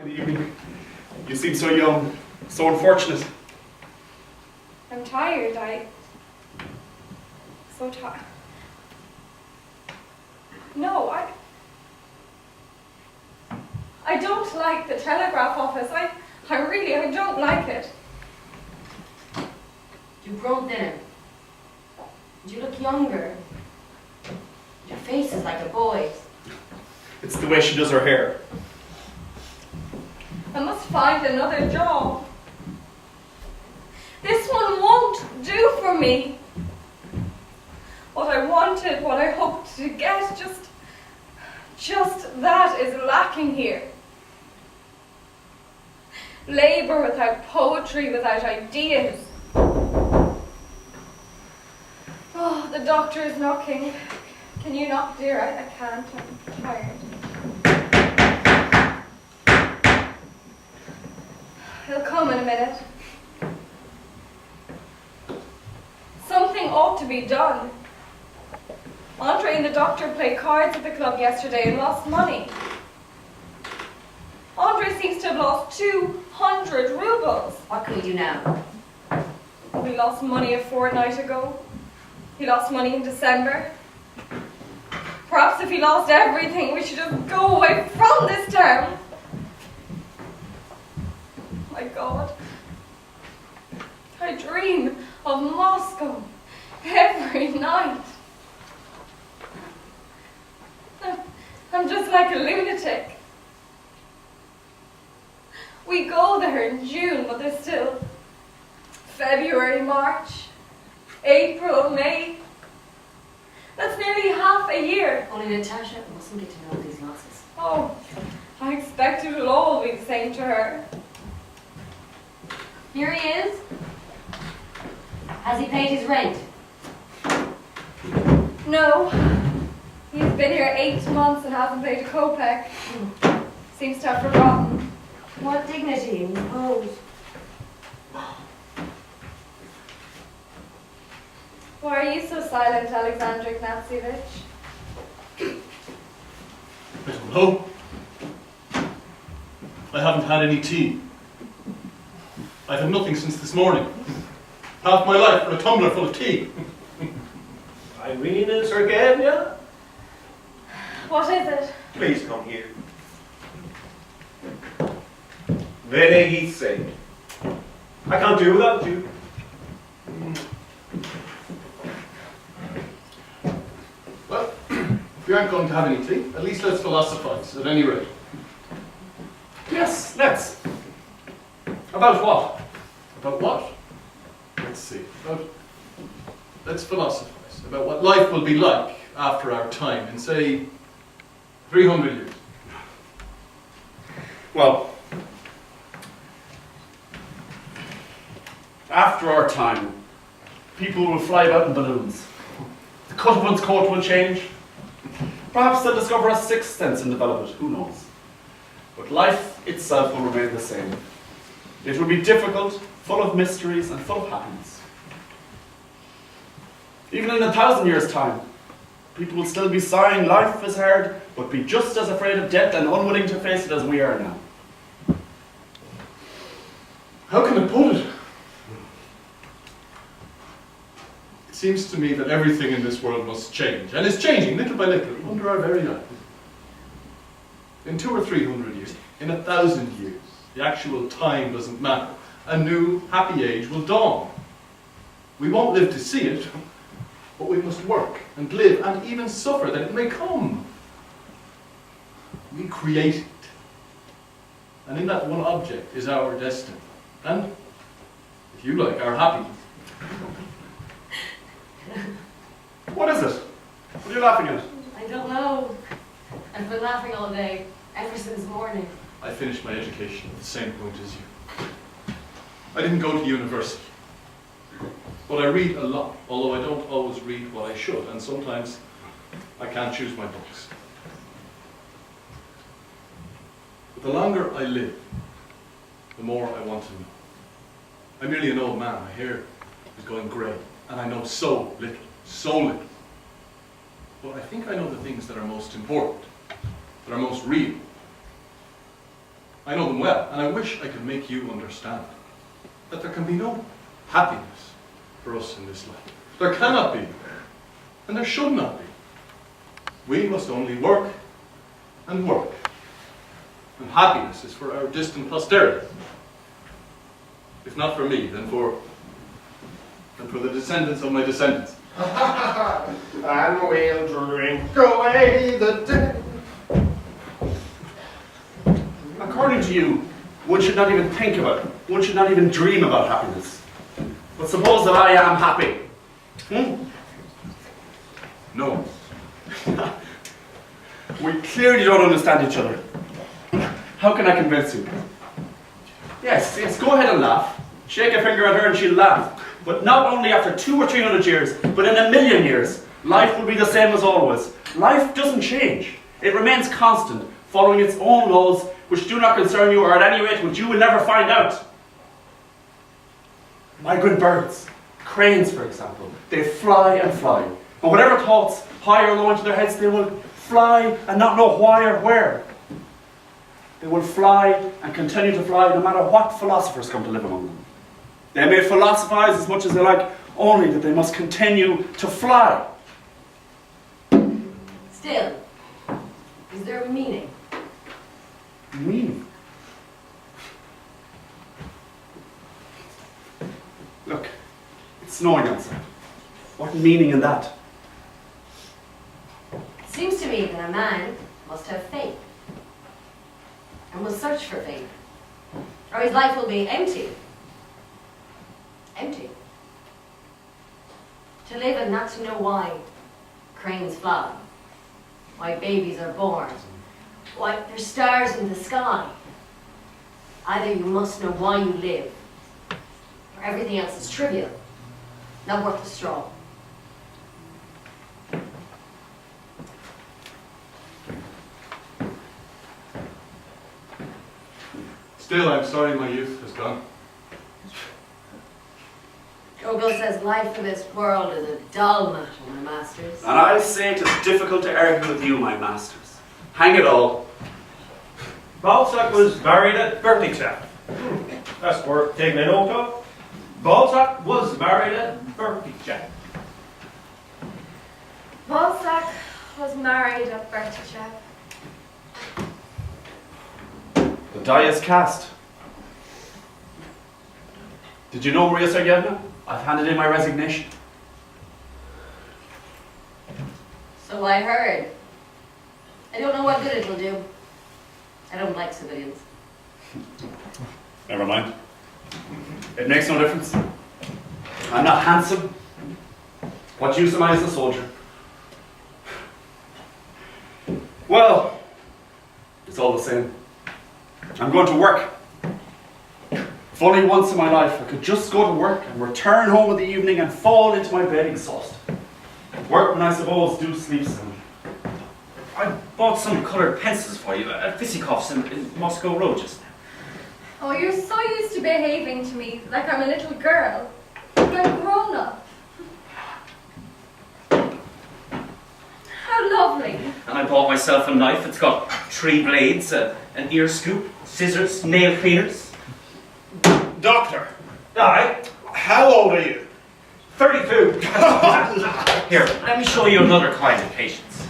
in the evening. You seem so young, so unfortunate. I'm tired. So tired. No, I don't like the telegraph office. I don't like it. You've grown thinner. You look younger. Your face is like a boy's. It's the way she does her hair. I must find another job. This one won't do for me. What I wanted, what I hoped to get, just that is lacking here. Labor without poetry, without ideas. Oh, the doctor is knocking. Can you knock, dear? I can't. I'm tired. He'll come in a minute. Something ought to be done. Andre and the doctor played cards at the club yesterday and lost money. Andre seems to have lost 200 rubles. What can we do now? We lost money a fortnight ago. He lost money in December. Perhaps if he lost everything, we should just go away from this town. My God. I dream of Moscow every night. I'm just like a lunatic. We go there in June, but there's still February, March, April, May. That's nearly half a year. Only Natasha mustn't get to know these losses. Oh, I expect it will all be the same to her. Here he is. Has he paid his rent? No. He's been here 8 months and hasn't paid a kopeck. Seems to have forgotten. What dignity in his pose. Why are you so silent, Alexander Ignatyevich? I don't know. I haven't had any tea. I've had nothing since this morning. Half my life for a tumbler full of tea. Irina Sergeyevna? What is it? Please come here. Venegitse. I can't do without you. Well, if you aren't going to have any tea, at least let's philosophize, at any rate. Yes, let's. About what? About what? Let's see. Let's philosophize about what life will be like after our time in, say, 300 years. Well, after our time, people will fly about in balloons. The cut of one's coat will change. Perhaps they'll discover a sixth sense and develop it, who knows. But life itself will remain the same. It will be difficult, full of mysteries, and full of happiness. Even in 1,000 years' time, people will still be sighing life is hard, but be just as afraid of death and unwilling to face it as we are now. How can I put it? It seems to me that everything in this world must change, and is changing little by little under our very eyes. In 200 or 300 years, in 1,000 years, the actual time doesn't matter. A new, happy age will dawn. We won't live to see it, but we must work and live and even suffer that it may come. We create it. And in that one object is our destiny. And, if you like, our happiness. What is it? What are you laughing at? I don't know. I've been laughing all day, ever since morning. I finished my education at the same point as you. I didn't go to university. But I read a lot, although I don't always read what I should, and sometimes I can't choose my books. But the longer I live, the more I want to know. I'm merely an old man. My hair is going grey, and I know so little, so little. But I think I know the things that are most important, that are most real. I know them well, and I wish I could make you understand that there can be no happiness for us in this life. There cannot be, and there should not be. We must only work and work. And happiness is for our distant posterity. If not for me, then for the descendants of my descendants. And we'll drink away the day. According to you, one should not even think about it. One should not even dream about happiness. But suppose that I am happy. No. We clearly don't understand each other. How can I convince you? Yes, go ahead and laugh. Shake a finger at her and she'll laugh. But not only after 200 or 300 years, but in 1,000,000 years, life will be the same as always. Life doesn't change. It remains constant, following its own laws, which do not concern you, or at any rate, which you will never find out. Migrant birds, cranes for example, they fly and fly. And whatever thoughts, high or low into their heads, they will fly and not know why or where. They will fly and continue to fly no matter what philosophers come to live among them. They may philosophize as much as they like, only that they must continue to fly. Still, is there a meaning? Meaning? Look, it's snowing outside. What meaning in that? It seems to me that a man must have faith and will search for faith, or his life will be empty. Empty. To live and not to know why cranes fly, why babies are born, why there's stars in the sky. Either you must know why you live, or everything else is trivial, not worth a straw. Still, I'm sorry my youth has gone. Gogol says life in this world is a dull matter, my masters. And I say it is difficult to argue with you, my masters. Hang it all. Balzac was married at Berkeley. That's worth taking a note of. Balzac was married at Berkeley. Balzac was married at Bertichev. The die is cast. Did you know, Maria Sergeyevna? I've handed in my resignation. So I heard. I don't know what good it'll do. I don't like civilians. Never mind. It makes no difference. I'm not handsome. What use am I as a soldier? Well, it's all the same. I'm going to work. If only once in my life I could just go to work and return home in the evening and fall into my bed exhausted. Workmen, I suppose, do sleep sound. I bought some coloured pencils for you at Visikov's in Moscow Road just now. Oh, you're so used to behaving to me like I'm a little girl. I'm grown up. How lovely. And I bought myself a knife. It's got 3 blades, an ear scoop, scissors, nail cleaners. Doctor. Aye. How old are you? 32. Here, let me show you another kind of patience.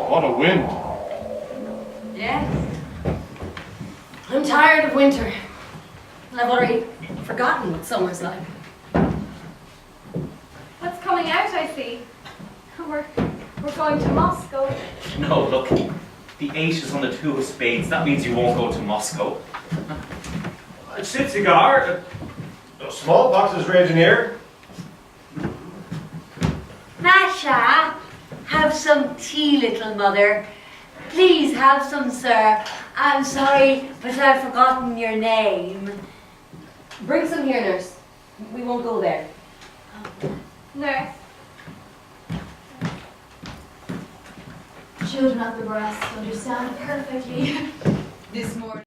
What a wind. Yes. I'm tired of winter. I've already forgotten what summer's like. What's coming out, I see. We're going to Moscow. No, look, the 8 is on the 2 of spades. That means you won't go to Moscow. A chip cigar. Smallpox is raging here. Masha, have some tea, little mother. Please have some, sir. I'm sorry, but I've forgotten your name. Bring some here, nurse. We won't go there. Nurse. Children of the breast understand perfectly. this morning.